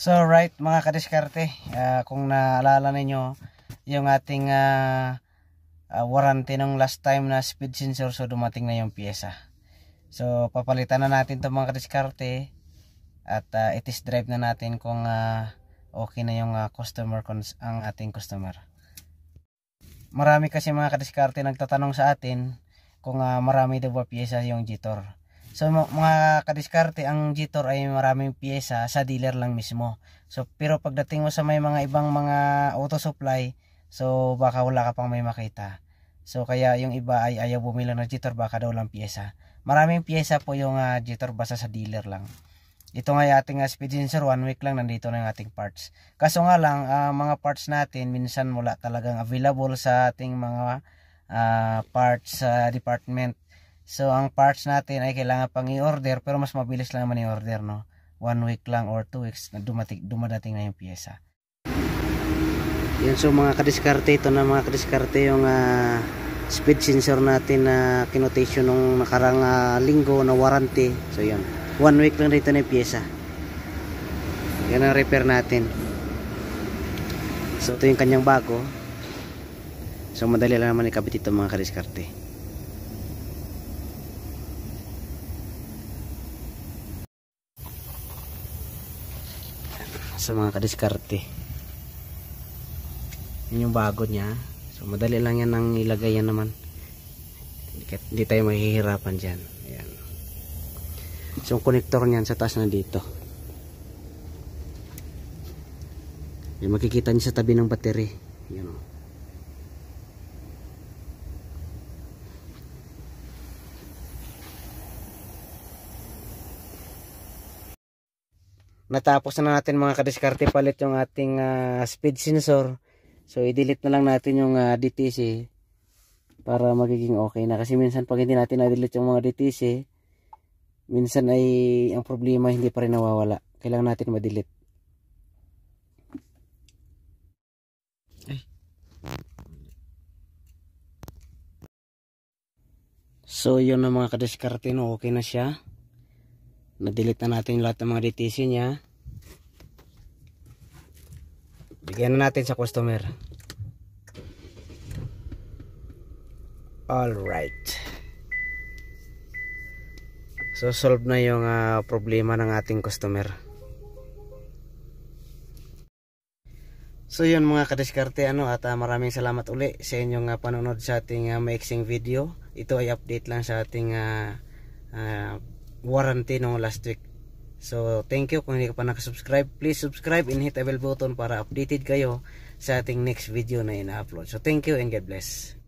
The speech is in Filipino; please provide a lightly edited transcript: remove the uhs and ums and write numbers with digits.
So right mga kadiskarte, kung naalala ninyo yung ating warranty ng last time na speed sensor, so dumating na yung pyesa. So papalitan na natin to mga kadiskarte at i-test drive na natin kung okay na yung ang ating customer. Marami kasi mga kadiskarte nagtatanong sa atin kung marami daw ba pyesa yung Jitor. So mga kadiskarte, ang Jitor ay maraming pyesa sa dealer lang mismo. So pero pagdating mo sa may mga ibang mga auto supply, so baka wala ka pang may makita. So kaya yung iba ay ayaw bumili ng Jitor, baka daw lang pyesa. Maraming pyesa po yung Jitor, basta sa dealer lang. Ito nga yung ating speed sensor, 1 week lang nandito na yung ating parts. Kaso nga lang, mga parts natin minsan wala talagang available sa ating mga parts department. So ang parts natin ay kailangan pang i-order, pero mas mabilis lang naman i-order, no? 1 week lang or 2 weeks na dumadating na yung pyesa. Yan, so mga kadiskarte, ito na mga kadiskarte yung speed sensor natin na kinotation nung nakarang linggo na warranty. So yan, 1 week lang dito na yung pyesa. Yan ang repair natin. So ito yung kanyang bago. So madali lang naman ikabit ito mga kadiskarte. Sa mga kadiskarte, yun yung bago niya. So madali lang yan ang ilagay yan naman, hindi tayo mahihirapan dyan. Ayan. So yung connector niyan sa taas na dito, yung makikita niyo sa tabi ng battery. Yan o. Natapos na natin mga kadiskarte palit yung ating speed sensor. So i-delete na lang natin yung DTC para magiging okay na. Kasi minsan pag hindi natin na-delete yung mga DTC, minsan ay ang problema hindi pa rin nawawala. Kailangan natin ma-delete. So yun na mga kadiskarte, no, okay na siya. Na-delete na natin lahat ng mga DTC niya. Bigyan na natin sa customer. Alright. So solve na yung problema ng ating customer. So yun mga kadiskarte, at maraming salamat uli sa inyong panonood sa ating maiksing video. Ito ay update lang sa ating warranty no last week. So thank you. Kung hindi ka pa nakasubscribe, please subscribe and hit the bell button para updated kayo sa ating next video na ina-upload. So thank you and God bless.